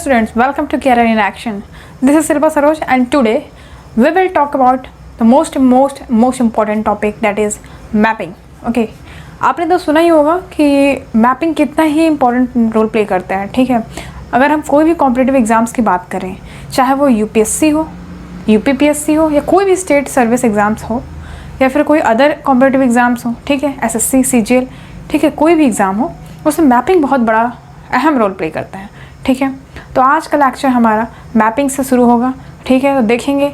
students, welcome to Career in Action. This is Silva Saroj and today we will talk about the most important topic, that is mapping. Okay, आपने तो सुना ही होगा कि mapping कितना ही important role play करता है. ठीक है, अगर हम कोई भी कॉम्पिटिटिव एग्ज़ाम्स की बात करें, चाहे वो यूपीएससी हो, यूपीपीएससी हो या कोई भी स्टेट सर्विस एग्ज़ाम्स हो या फिर कोई अदर कॉम्पिटिटिव एग्ज़ाम्स हो, ठीक है, एसएससी, सीजीएल, ठीक है, कोई भी एग्ज़ाम हो, उसमें मैपिंग बहुत बड़ा अहम रोल प्ले करता है. ठीक है, तो आज का लेक्चर हमारा मैपिंग से शुरू होगा. ठीक है, तो देखेंगे.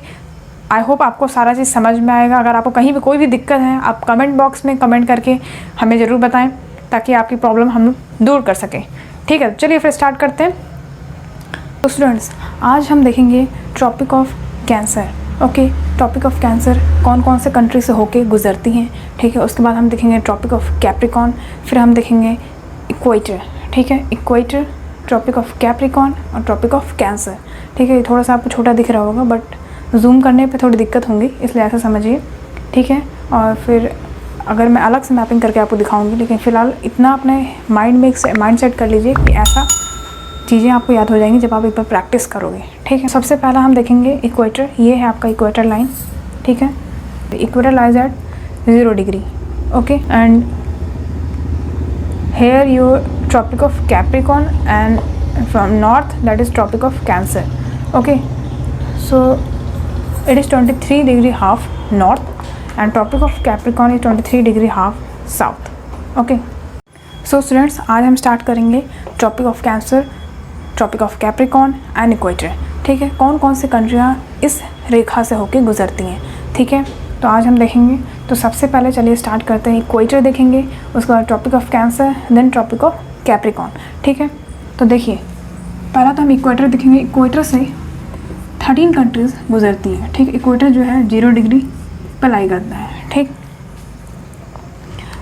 आई होप आपको सारा चीज़ समझ में आएगा. अगर आपको कहीं भी कोई भी दिक्कत है, आप कमेंट बॉक्स में कमेंट करके हमें ज़रूर बताएं ताकि आपकी प्रॉब्लम हम दूर कर सकें. ठीक है, चलिए फिर स्टार्ट करते हैं. तो स्टूडेंट्स, आज हम देखेंगे topic of cancer. Okay, topic of cancer कौन कौन से कंट्री से होके गुजरती हैं. ठीक है, उसके बाद हम देखेंगे टॉपिक ऑफ कैप्रिकॉन, फिर हम देखेंगे इक्वेटर. ठीक है, इक्वेटर, टॉपिक ऑफ कैप्रिकॉन और टॉपिक ऑफ कैंसर. ठीक है, ये थोड़ा सा आपको छोटा दिख रहा होगा बट जूम करने पे थोड़ी दिक्कत होंगी, इसलिए ऐसा समझिए. ठीक है, और फिर अगर मैं अलग से मैपिंग करके आपको दिखाऊंगी, लेकिन फ़िलहाल इतना अपने माइंड में एक माइंड सेट कर लीजिए कि ऐसा चीज़ें आपको याद हो जाएंगी जब आप एक बार प्रैक्टिस करोगे. ठीक है, सबसे पहला हम देखेंगे इक्वेटर. ये है आपका इक्वेटर लाइन. ठीक है, equator lies at 0 degree. Okay, and here your tropic of Capricorn and from north that is tropic of Cancer. Okay, so it is 23 degree half north and tropic of Capricorn is 23 degree half south. Okay, so students, आज हम start करेंगे Tropic of Cancer, Tropic of Capricorn and equator. ठीक है, कौन कौन से कंट्रियाँ इस रेखा से होकर गुजरती हैं. ठीक है, तो आज हम देखेंगे. तो सबसे पहले चलिए स्टार्ट करते हैं. इक्वेटर देखेंगे, उसके बाद Tropic of Cancer, then Tropic of Capricorn. ठीक है, तो देखिए पहला तो हम इक्वेटर देखेंगे. इक्वेटर से 13 कंट्रीज़ गुजरती हैं. ठीक, इक्वेटर जो है 0 डिग्री पर लाई करता है. ठीक,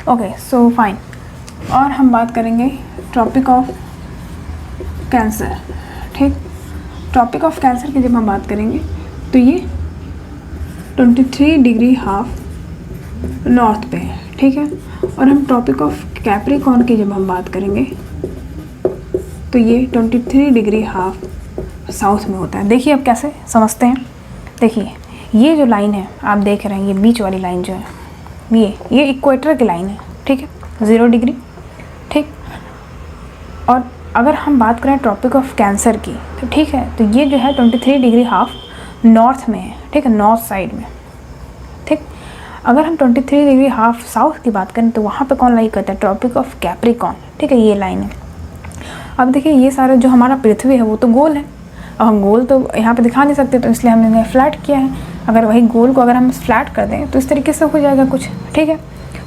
ओके, सो फाइन. और हम बात करेंगे ट्रॉपिक ऑफ कैंसर. ठीक, ट्रॉपिक ऑफ कैंसर की जब हम बात करेंगे तो ये 23 डिग्री हाफ नॉर्थ पे है. ठीक है, और हम ट्रॉपिक ऑफ कैप्रिकॉन की जब हम बात करेंगे तो ये 23 डिग्री हाफ साउथ में होता है. देखिए अब कैसे समझते हैं. देखिए ये जो लाइन है आप देख रहे हैं, ये बीच वाली लाइन जो है ये इक्वेटर की लाइन है. ठीक है, 0 डिग्री. ठीक, और अगर हम बात करें ट्रॉपिक ऑफ कैंसर की तो ठीक है, तो ये जो है 23 डिग्री हाफ नॉर्थ में है. ठीक है, नॉर्थ साइड में. ठीक, अगर हम 23 डिग्री हाफ साउथ की बात करें तो वहाँ पे कौन लाई करता है, ट्रॉपिक ऑफ कैप्रिकॉन. ठीक है, ये लाइन है. अब देखिए ये सारा जो हमारा पृथ्वी है वो तो गोल है. अब हम गोल तो यहाँ पे दिखा नहीं सकते, तो इसलिए हमने फ्लैट किया है. अगर वही गोल को अगर हम फ्लैट कर दें तो इस तरीके से हो जाएगा कुछ. ठीक है,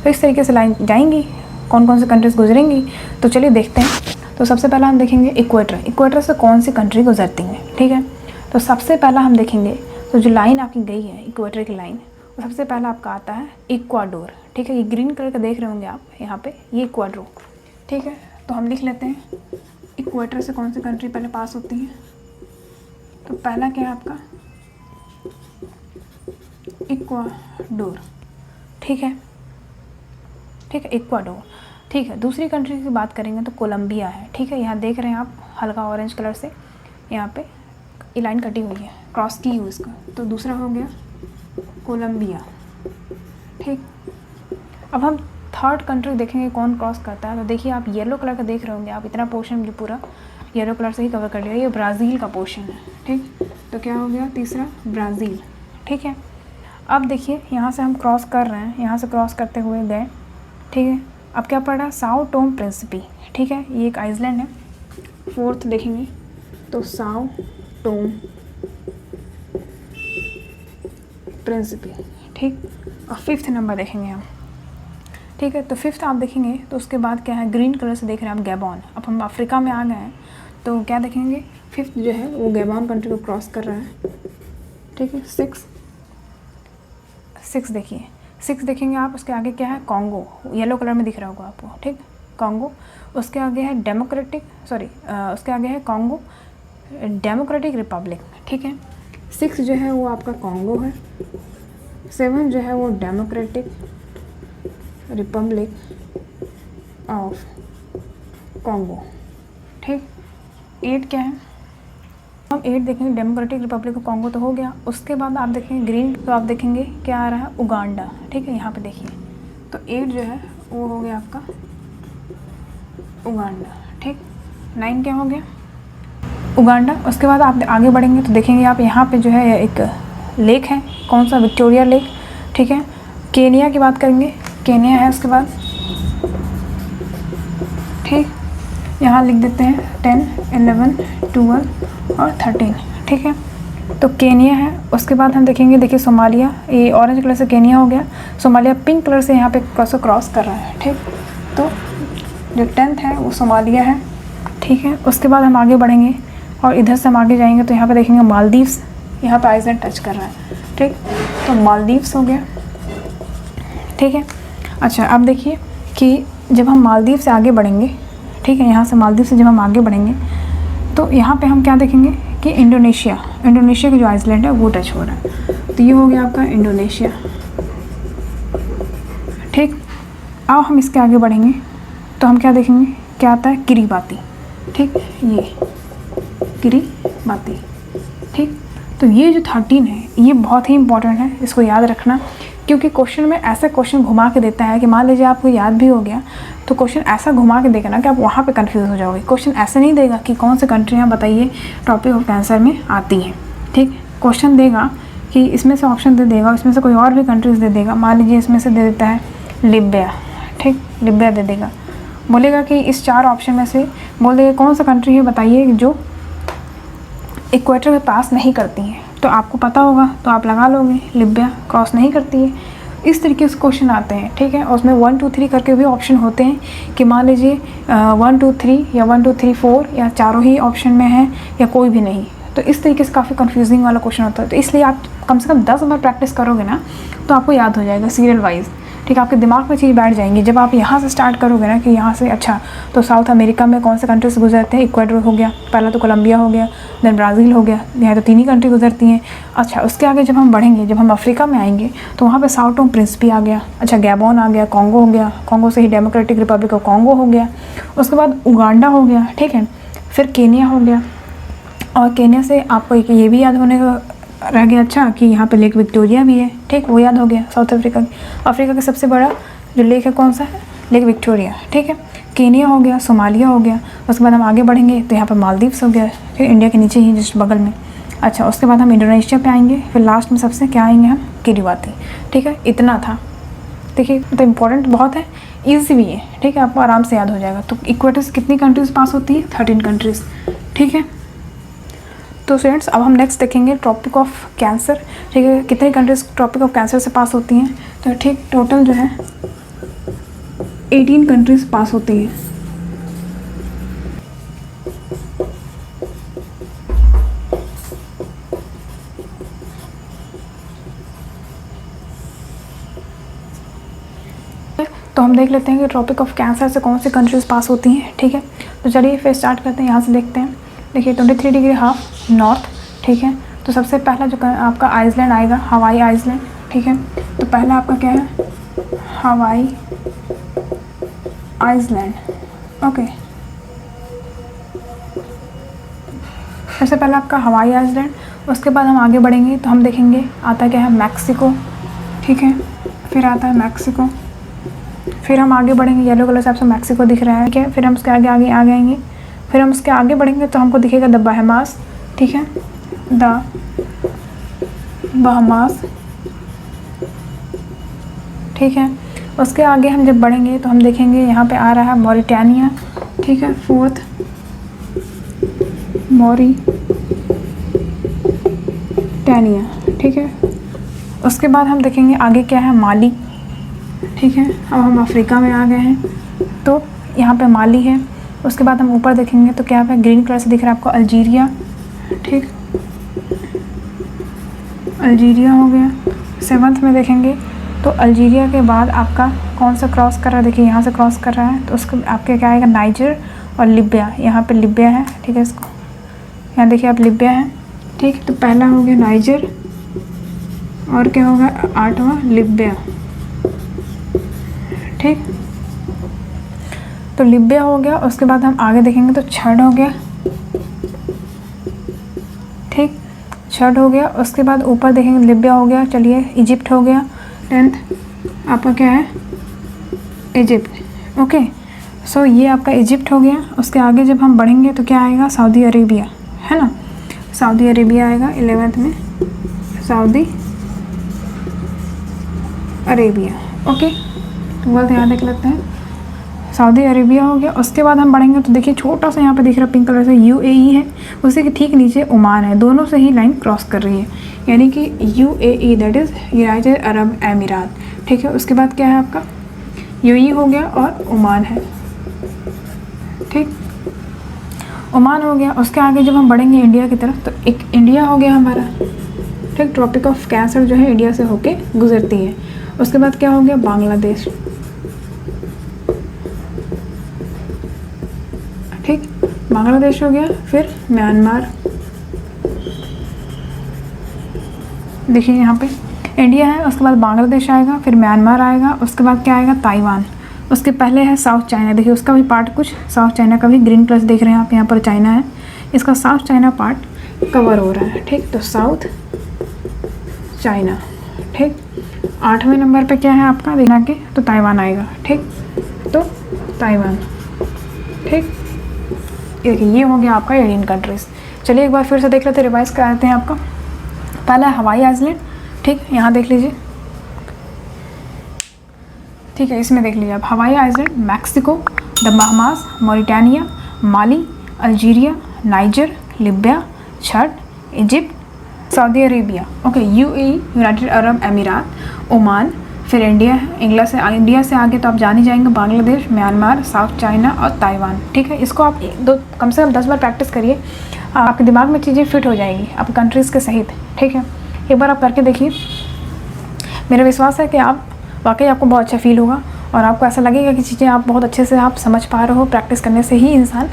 तो इस तरीके से लाइन जाएंगी, कौन कौन से कंट्रीज गुजरेंगी. तो चलिए देखते हैं. तो सबसे पहला हम देखेंगे इक्वेटर. इक्वेटर से कौन सी कंट्री गुजरती हैं. ठीक है, तो सबसे पहला हम देखेंगे तो जो लाइन आपकी गई है इक्वेटर की लाइन, तो सबसे पहला आपका आता है इक्वाडोर. ठीक है, ये ग्रीन कलर का देख रहे होंगे आप यहाँ पे, ये इक्वाडोर. ठीक है, तो हम लिख लेते हैं इक्वेटर से कौन सी कंट्री पहले पास होती है. तो पहला क्या है आपका इक्वाडोर. ठीक है, ठीक है, इक्वाडोर. ठीक है, दूसरी कंट्री की बात करेंगे तो कोलंबिया है. ठीक है, यहाँ देख रहे हैं आप हल्का ऑरेंज कलर से यहाँ पे ये लाइन कटी हुई है, क्रॉस की हुई इसका. तो दूसरा हो गया कोलंबिया. ठीक, अब हम थर्ड कंट्री देखेंगे कौन क्रॉस करता है. तो देखिए आप येलो कलर का देख रहे होंगे आप, इतना पोर्शन जो पूरा येलो कलर से ही कवर कर लिया, ये ब्राज़ील का पोर्शन है. ठीक, तो क्या हो गया तीसरा ब्राज़ील. ठीक है, अब देखिए यहाँ से हम क्रॉस कर रहे हैं, यहाँ से क्रॉस करते हुए गए. ठीक है, अब क्या पड़ा, साओ टोम प्रिंसिपी. ठीक है, ये एक आइसलैंड है. फोर्थ देखेंगे तो साओ टोम प्रिंसिपी. ठीक, और फिफ्थ नंबर देखेंगे हम. ठीक है, तो फिफ्थ आप देखेंगे तो उसके बाद क्या है, ग्रीन कलर से देख रहे हैं आप गैबॉन. अब हम अफ्रीका में आ गए हैं तो क्या देखेंगे, फिफ्थ जो है वो गैबॉन कंट्री को क्रॉस कर रहा है. ठीक है, सिक्स देखिए, 6 देखेंगे आप. उसके आगे क्या है, कॉन्गो, येलो कलर में दिख रहा होगा आपको. ठीक, कॉन्गो. उसके आगे है उसके आगे है कॉन्गो डेमोक्रेटिक रिपब्लिक. ठीक है, 6 जो है वो आपका कॉन्गो है. 7 जो है वो डेमोक्रेटिक रिपब्लिक ऑफ कॉन्गो. ठीक, 8 क्या है, हम 8 देखेंगे डेमोक्रेटिक रिपब्लिक ऑफ कॉन्गो तो हो गया। उसके बाद आप देखेंगे ग्रीन, तो आप देखेंगे क्या आ रहा है, उगांडा। ठीक है, यहाँ पे देखिए तो 8 जो है वो हो गया आपका उगांडा। ठीक, 9 क्या हो गया, उगांडा। उसके बाद आप आगे बढ़ेंगे तो देखेंगे आप यहाँ पे जो है एक लेक है, कौन सा, विक्टोरिया लेक। ठीक है, केनिया की बात करेंगे, केनिया है उसके बाद। ठीक, यहाँ लिख देते हैं 10, 11, 12 और 13। ठीक है, तो केनिया है। उसके बाद हम देखेंगे, देखिए सोमालिया, ये ऑरेंज कलर से केनिया हो गया, सोमालिया पिंक कलर से यहाँ पे क्रॉस कर रहा है। ठीक, तो जो 10th है वो सोमालिया है। ठीक है, उसके बाद हम आगे बढ़ेंगे और इधर से हम आगे जाएंगे तो यहाँ पे देखेंगे मालदीव्स, यहाँ पे आइसलैंड टच कर रहा है। ठीक, तो मालदीव्स हो गया। ठीक है, अच्छा अब देखिए कि जब हम मालदीव से आगे बढ़ेंगे, ठीक है, यहाँ से मालदीव से जब हम आगे बढ़ेंगे तो यहाँ पे हम क्या देखेंगे कि इंडोनेशिया का जो आइसलैंड है वो टच हो रहा है। तो ये हो गया आपका इंडोनेशिया। ठीक, अब हम इसके आगे बढ़ेंगे तो हम क्या देखेंगे, क्या आता है, किरीबाती। ठीक, ये किरीबाती। ठीक, तो ये जो 13 है ये बहुत ही इंपॉर्टेंट है, इसको याद रखना, क्योंकि क्वेश्चन में ऐसा क्वेश्चन घुमा के देता है कि मान लीजिए आपको याद भी हो गया तो क्वेश्चन ऐसा घुमा के देगा ना कि आप वहाँ पे कंफ्यूज हो जाओगे। क्वेश्चन ऐसे नहीं देगा कि कौन से कंट्रियाँ बताइए टॉपिक ऑफ कैंसर में आती हैं। ठीक, क्वेश्चन देगा कि इसमें से ऑप्शन दे देगा, इसमें से कोई और भी कंट्रीज़ दे देगा। मान लीजिए इसमें से दे देता है लिबिया। ठीक, लिबिया दे देगा, बोलेगा कि इस 4 ऑप्शन में से बोल देगा कौन सा कंट्री है बताइए जो इक्वेटर में पास नहीं करती हैं। तो आपको पता होगा तो आप लगा लोगे, लिबिया क्रॉस नहीं करती है। इस तरीके से क्वेश्चन आते हैं। ठीक है, और उसमें 1, 2, 3 करके भी ऑप्शन होते हैं कि मान लीजिए 1, 2, 3 या 1, 2, 3, 4 या चारों ही ऑप्शन में है या कोई भी नहीं। तो इस तरीके से काफ़ी कंफ्यूजिंग वाला क्वेश्चन होता है। तो इसलिए आप कम से कम 10 बार प्रैक्टिस करोगे ना तो आपको याद हो जाएगा सीरियल वाइज। ठीक, आपके दिमाग में चीज़ बैठ जाएंगी। जब आप यहाँ से स्टार्ट करोगे ना कि यहाँ से, अच्छा तो साउथ अमेरिका में कौन से कंट्री से गुजरते हैं, इक्वाडोर हो गया, पहला तो कोलंबिया हो गया, देन ब्राज़ील हो गया, यहाँ तो 3 ही कंट्री गुजरती हैं। अच्छा, उसके आगे जब हम बढ़ेंगे, जब हम अफ्रीका में आएंगे तो वहाँ पे साओ टोम प्रिंसिपी आ गया। अच्छा, गैबोन आ गया, कॉन्गो हो गया, कॉन्गो से ही डेमोक्रेटिक रिपब्लिक ऑफ कॉन्गो हो गया। उसके बाद उगांडा हो गया। ठीक है, फिर केनिया हो गया, और केनिया से आपको एक ये भी याद होने का रह गया, अच्छा कि यहाँ पे लेक विक्टोरिया भी है। ठीक, वो याद हो गया। साउथ अफ्रीका का सबसे बड़ा जो लेक है कौन सा है, लेक विक्टोरिया। ठीक है, केनिया हो गया, सोमालिया हो गया। उसके बाद हम आगे बढ़ेंगे तो यहाँ पर मालदीव्स हो गया, फिर इंडिया के नीचे ही जस्ट बगल में। अच्छा, उसके बाद हम इंडोनेशिया पे आएंगे, फिर लास्ट में सबसे क्या आएंगे हम, किरीबाती। ठीक है, इतना था। देखिए तो इम्पोर्टेंट बहुत है, ईजी भी है। ठीक है, आपको आराम से याद हो जाएगा। तो इक्वेटर से कितनी कंट्रीज़ पास होती है, 13 कंट्रीज़। ठीक है, तो स्टूडेंट्स अब हम नेक्स्ट देखेंगे टॉपिक ऑफ कैंसर। ठीक है, कितनी कंट्रीज टॉपिक ऑफ कैंसर से पास होती हैं। तो ठीक, टोटल जो है 18 कंट्रीज पास होती हैं। तो हम देख लेते हैं कि टॉपिक ऑफ कैंसर से कौन सी कंट्रीज पास होती हैं। ठीक है, तो चलिए फिर स्टार्ट करते हैं, यहाँ से देखते हैं। देखिए 23 डिग्री हाफ नॉर्थ। ठीक है, तो सबसे पहला जो आपका आइसलैंड आएगा, हवाई आइसलैंड। ठीक है, तो पहला आपका क्या है, हवाई आइसलैंड। ओके, सबसे पहला आपका हवाई आइसलैंड। उसके बाद हम आगे बढ़ेंगे तो हम देखेंगे आता क्या है, मैक्सिको। ठीक है, फिर आता है मैक्सिको। फिर हम आगे बढ़ेंगे, येलो कलर से आपसे मैक्सिको दिख रहा है। ठीक है, फिर हम उसके आगे आगे आ जाएंगे। फिर हम उसके आगे बढ़ेंगे तो हमको दिखेगा द बहामास। ठीक है, द बहामास। ठीक है, उसके आगे हम जब बढ़ेंगे तो हम देखेंगे यहाँ पे आ रहा है मॉरिटानिया। ठीक है, 4th मॉरिटानिया। ठीक है, उसके बाद हम देखेंगे आगे क्या है, माली। ठीक है, अब हम अफ्रीका में आ गए हैं तो यहाँ पे माली है। उसके बाद हम ऊपर देखेंगे तो क्या है, ग्रीन कलर से दिख रहा है आपको अल्जीरिया। ठीक, अल्जीरिया हो गया। 7th में देखेंगे तो अल्जीरिया के बाद आपका कौन सा क्रॉस कर रहा है, देखिए यहाँ से क्रॉस कर रहा है तो उसको आपके क्या आएगा, नाइजर और लिबिया। यहाँ पे लिबिया है। ठीक है, इसको यहाँ देखिए आप, लिबिया है। ठीक, तो पहला हो गया नाइजर और क्या होगा, 8वां लिबिया। ठीक, तो लिबिया हो गया। उसके बाद हम आगे देखेंगे तो 6 हो गया छठ हो गया, उसके बाद ऊपर देखेंगे लीबिया हो गया, चलिए इजिप्ट हो गया, 10th आपका क्या है इजिप्ट। ओके, सो ये आपका इजिप्ट हो गया। उसके आगे जब हम बढ़ेंगे तो क्या आएगा, सऊदी अरेबिया, है ना, सऊदी अरेबिया आएगा 11th में, सऊदी अरेबिया। ओके, 12th यहाँ देख लेते हैं, सऊदी अरेबिया हो गया। उसके बाद हम बढ़ेंगे तो देखिए छोटा सा यहाँ पे दिख रहा है पिंक कलर से, UAE है, उसी के ठीक नीचे ओमान है, दोनों से ही लाइन क्रॉस कर रही है, यानी कि UAE that is United Arab अमीरात। ठीक है, उसके बाद क्या है आपका UAE हो गया और ओमान है। ठीक, ओमान हो गया। उसके आगे जब हम बढ़ेंगे इंडिया की तरफ तो एक इंडिया हो गया हमारा। ठीक, ट्रॉपिक ऑफ कैंसर जो है इंडिया से होके गुजरती है। उसके बाद क्या हो गया, बांग्लादेश। ठीक, बांग्लादेश हो गया। फिर म्यांमार, देखिए यहाँ पे इंडिया है, उसके बाद बांग्लादेश आएगा, फिर म्यांमार आएगा, उसके बाद क्या आएगा, ताइवान। उसके पहले है साउथ चाइना, देखिए उसका भी पार्ट कुछ साउथ चाइना का भी ग्रीन प्लस देख रहे हैं आप, यहाँ पर चाइना है, इसका साउथ चाइना पार्ट कवर हो रहा है। ठीक, तो साउथ चाइना। ठीक, 8वें नंबर पे क्या है आपका देखना के, तो ताइवान आएगा। ठीक, तो ताइवान। ठीक, देखिए ये हो गया आपका एशियन कंट्रीज़। चलिए एक बार फिर से देख लेते, रिवाइज कराते हैं आपका। पहला है हवाई आइलैंड। ठीक, यहाँ देख लीजिए, ठीक है, इसमें देख लीजिए आप, Hawaii island, Mexico, the Bahamas, Mauritania, Mali, Algeria, niger, Libya, Chhath, Egypt, Saudi Arabia. Okay, UAE United Arab अमीरात, ओमान, फिर इंडिया है, इंडिया से आगे तो आप जान ही जाएंगे, बांग्लादेश, म्यांमार, साउथ चाइना और ताइवान। ठीक है, इसको आप कम से कम 10 बार प्रैक्टिस करिए, आपके दिमाग में चीज़ें फिट हो जाएंगी आपकी कंट्रीज़ के सहित। ठीक है, एक बार आप करके देखिए, मेरा विश्वास है कि आप वाकई आपको बहुत अच्छा फील होगा और आपको ऐसा लगेगा कि चीज़ें आप बहुत अच्छे से आप समझ पा रहे हो। प्रैक्टिस करने से ही इंसान,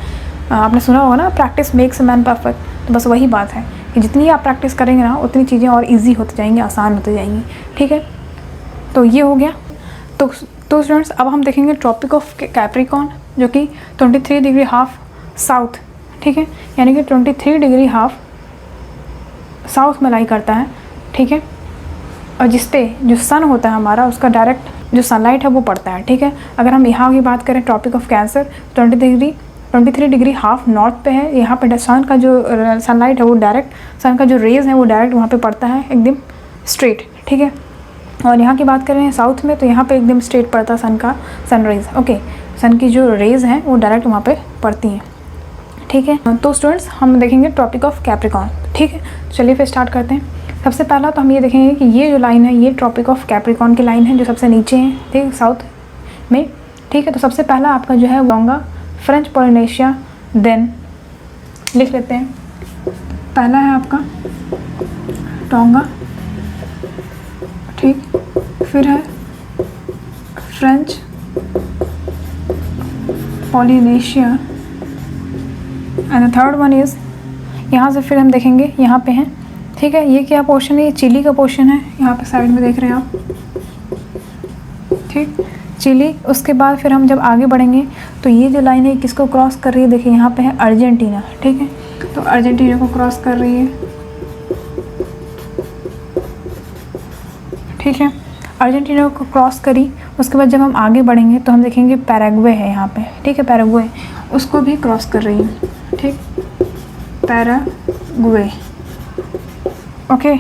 आपने सुना होगा ना, practice makes a man perfect, तो बस वही बात है कि जितनी आप प्रैक्टिस करेंगे ना उतनी चीज़ें और ईजी होती जाएंगी, आसान होती जाएंगी। ठीक है, तो ये हो गया। तो स्टूडेंट्स अब हम देखेंगे ट्रॉपिक ऑफ कैप्रिकॉर्न, जो कि 23 डिग्री हाफ साउथ, ठीक है, यानी कि 23 डिग्री हाफ साउथ में लाई करता है। ठीक है, और जिस पे जो सन होता है हमारा, उसका डायरेक्ट जो सनलाइट है वो पड़ता है। ठीक है, अगर हम यहाँ की बात करें Tropic of Cancer, 23 degree half north पे है, यहाँ पे सन का जो सनलाइट है वो डायरेक्ट, सन का जो रेज़ है वो डायरेक्ट वहाँ पे पड़ता है, एकदम स्ट्रेट। ठीक है, और यहाँ की बात करें साउथ में तो यहाँ पे एकदम स्ट्रेट पड़ता है सन का सनराइज़। ओके, सन की जो रेज़ हैं वो डायरेक्ट वहाँ पे पड़ती हैं। ठीक है, तो स्टूडेंट्स हम देखेंगे ट्रॉपिक ऑफ कैप्रिकॉर्न। ठीक है, चलिए फिर स्टार्ट करते हैं। सबसे पहला तो हम ये देखेंगे कि ये जो लाइन है ये ट्रॉपिक ऑफ कैप्रिकॉर्न की लाइन है, जो सबसे नीचे है, ठीक, साउथ में। ठीक है, तो सबसे पहला आपका जो है टोंगा, फ्रेंच पोलिनेशिया, देन लिख लेते हैं। पहला है आपका टोंगा, ठीक, फिर है French Polynesia and the third one is, यहाँ से फिर हम देखेंगे यहाँ पे हैं। ठीक है, ये क्या पोर्शन है, ये चिली का पोर्शन है, यहाँ पे साइड में देख रहे हैं आप। ठीक, चिली। उसके बाद फिर हम जब आगे बढ़ेंगे तो ये जो लाइन है किसको क्रॉस कर रही है, देखिए यहाँ पे है अर्जेंटीना। ठीक है, तो अर्जेंटीना को क्रॉस कर रही है। ठीक है, अर्जेंटीना को क्रॉस करी। उसके बाद जब हम आगे बढ़ेंगे तो हम देखेंगे पैराग्वे है यहाँ पे। ठीक है, पैराग्वे उसको भी क्रॉस कर रही है। ठीक, पैराग्वे। ओके,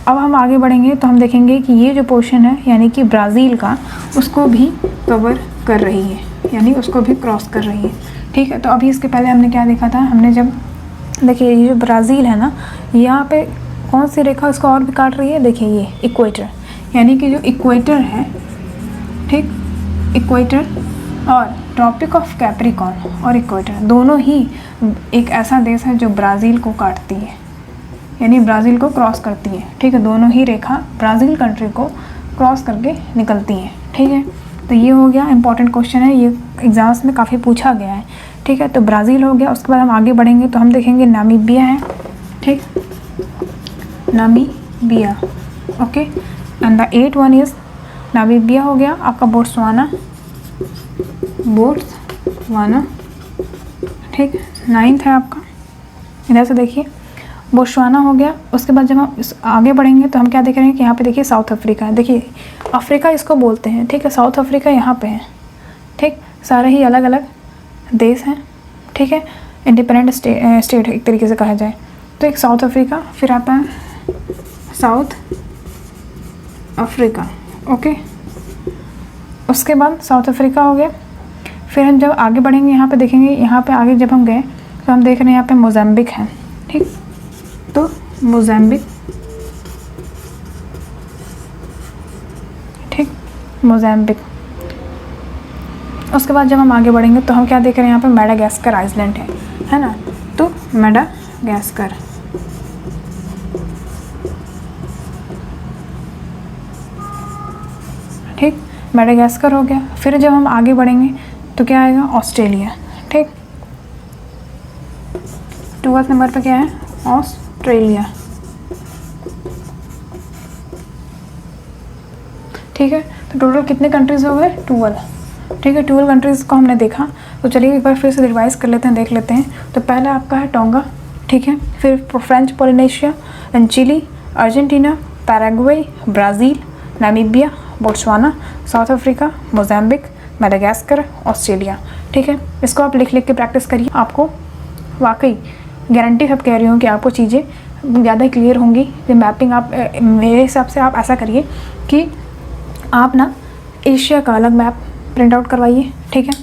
अब हम आगे बढ़ेंगे तो हम देखेंगे कि ये जो पोर्शन है यानी कि ब्राज़ील का, उसको भी कवर कर रही है, यानी उसको भी क्रॉस कर रही है। ठीक है, तो अभी इसके पहले हमने क्या देखा था, हमने जब देखिए ये जो ब्राज़ील है ना, यहाँ पे कौन सी रेखा उसको और भी काट रही है, देखिए ये इक्वेटर, यानी कि जो इक्वेटर है, ठीक, इक्वेटर और ट्रॉपिक ऑफ कैप्रिकॉर्न और इक्वेटर दोनों ही एक ऐसा देश है जो ब्राज़ील को काटती है, यानी ब्राज़ील को क्रॉस करती है। ठीक है, दोनों ही रेखा ब्राज़ील कंट्री को क्रॉस करके निकलती हैं। ठीक है, तो ये हो गया, इंपॉर्टेंट क्वेश्चन है, ये एग्जाम्स में काफ़ी पूछा गया है। ठीक है, तो ब्राज़ील हो गया। उसके बाद हम आगे बढ़ेंगे तो हम देखेंगे नामीबिया है। ठीक, Namibia. Okay, and the 8th one is, Namibia हो गया आपका, बोट्सवाना, बोट्सवाना। ठीक, 9th है आपका, इधर से देखिए बोत्सवाना हो गया। उसके बाद जब हम आगे बढ़ेंगे तो हम क्या देख रहे हैं कि यहाँ पे देखिए साउथ अफ्रीका है। देखिए अफ्रीका इसको बोलते हैं, ठीक है। साउथ अफ्रीका यहाँ पे है, ठीक। सारे ही अलग अलग देश हैं, ठीक है। इंडिपेंडेंट स्टेट एक तरीके से कहा जाए तो। एक साउथ अफ्रीका, फिर आता है साउथ अफ्रीका, ओके। उसके बाद साउथ अफ्रीका हो गया। फिर हम जब आगे बढ़ेंगे यहाँ पे देखेंगे, यहाँ पे आगे जब हम गए तो हम देख रहे हैं यहाँ पे मोज़ाम्बिक है, ठीक। तो मोज़ाम्बिक, ठीक, मोज़ाम्बिक। उसके बाद जब हम आगे बढ़ेंगे तो हम क्या देख रहे हैं यहाँ पे मेडागास्कर आइसलैंड है ना। तो मेडागास्कर, ठीक, मेडागास्कर हो गया। फिर जब हम आगे बढ़ेंगे तो क्या आएगा, ऑस्ट्रेलिया, ठीक। 12 नंबर पे क्या है, ऑस्ट्रेलिया, ठीक है। तो टोटल कितने कंट्रीज हो गए, 12, ठीक है। 12 कंट्रीज़ को हमने देखा। तो चलिए एक बार फिर से रिवाइज कर लेते हैं, देख लेते हैं। तो पहला आपका है टोंगा, ठीक है। फिर French Polynesia and Chile, Argentina, Paraguay, Brazil, Namibia, Botswana, South Africa, Mozambique, Madagascar, Australia, ठीक है। इसको आप लिख के प्रैक्टिस करिए। आपको वाकई गारंटी सब कह रही हूँ कि आपको चीज़ें ज़्यादा क्लियर होंगी। ये मैपिंग आप मेरे हिसाब से आप ऐसा करिए कि आप ना एशिया का अलग मैप प्रिंट आउट करवाइए, ठीक है।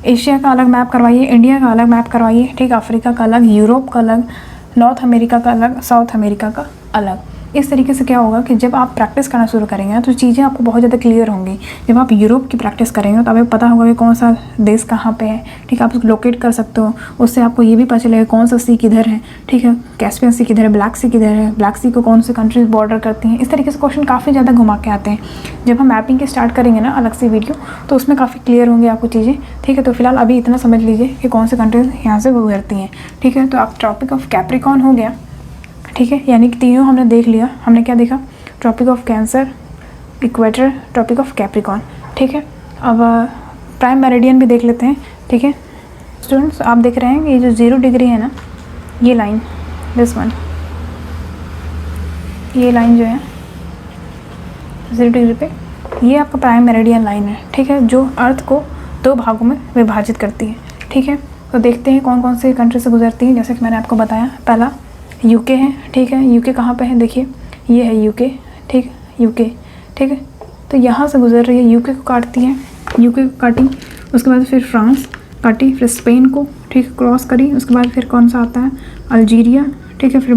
एशिया का अलग मैप करवाइए, इंडिया का अलग मैप करवाइए, ठीक। अफ्रीका का अलग, यूरोप का अलग, नॉर्थ अमेरिका का अलग, साउथ अमेरिका का अलग। इस तरीके से क्या होगा कि जब आप प्रैक्टिस करना शुरू करेंगे तो चीज़ें आपको बहुत ज़्यादा क्लियर होंगी। जब आप यूरोप की प्रैक्टिस करेंगे तो आपको पता होगा कि कौन सा देश कहाँ पे है, ठीक है। आप उसको लोकेट कर सकते हो। उससे आपको ये भी पता चलेगा कौन सा सी किधर है, ठीक है। कैस्पियन सी किधर है, ब्लैक सी किधर है, ब्लैक सी को कौन से कंट्रीज बॉर्डर करती हैं। इस तरीके से क्वेश्चन काफ़ी ज़्यादा घुमा के आते हैं। जब हम मैपिंग की स्टार्ट करेंगे ना अलग से वीडियो, तो उसमें काफ़ी क्लियर होंगी आपको चीज़ें, ठीक है। तो फिलहाल अभी इतना समझ लीजिए कि कौन से कंट्रीज यहाँ से गुजरती हैं, ठीक है। तो आप ट्रॉपिक ऑफ कैप्रिकॉर्न हो गया, ठीक है। यानी कि तीनों हमने देख लिया। हमने क्या देखा, Tropic of Cancer, equator, Tropic of Capricorn, ठीक है। अब प्राइम मेरिडियन भी देख लेते हैं, ठीक है। स्टूडेंट्स आप देख रहे हैं ये जो 0 डिग्री है ना, ये लाइन, दिस वन, ये लाइन जो है 0 डिग्री पे, ये आपका प्राइम मेरिडियन लाइन है, ठीक है। जो अर्थ को 2 भागों में विभाजित करती है, ठीक है। तो देखते हैं कौन कौन से कंट्री से गुजरती है। जैसे कि मैंने आपको बताया, पहला यूके है, ठीक है। यूके कहाँ पे है, देखिए ये है यूके, ठीक, यूके, ठीक है। तो यहाँ से गुजर रही है, यूके को काटती है, यूके को काटी। उसके बाद फिर फ्रांस काटी, फिर स्पेन को, ठीक, क्रॉस करी। उसके बाद फिर कौन सा आता है, अल्जीरिया, ठीक है। फिर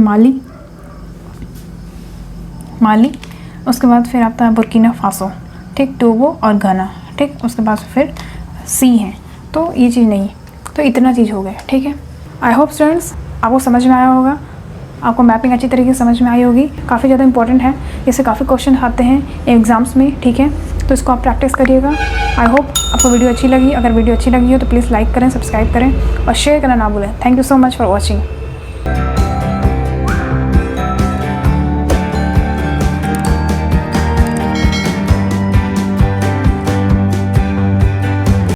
माली, उसके बाद फिर आता है बुर्किना फासो, ठीक, टोगो और घाना, ठीक। उसके बाद फिर सी है। तो ये चीज़ नहीं, तो इतना चीज़ हो गया, ठीक है। आई होप स्टूडेंट्स आपको समझ में आया होगा, आपको मैपिंग अच्छी तरीके से समझ में आई होगी। काफ़ी ज़्यादा इंपॉर्टेंट है, इससे काफ़ी क्वेश्चन आते हैं एग्ज़ाम्स में, ठीक है। तो इसको आप प्रैक्टिस करिएगा। आई होप आपको वीडियो अच्छी लगी। अगर वीडियो अच्छी लगी हो तो प्लीज़ लाइक करें, सब्सक्राइब करें और शेयर करना ना भूलें। Thank you so much for watching.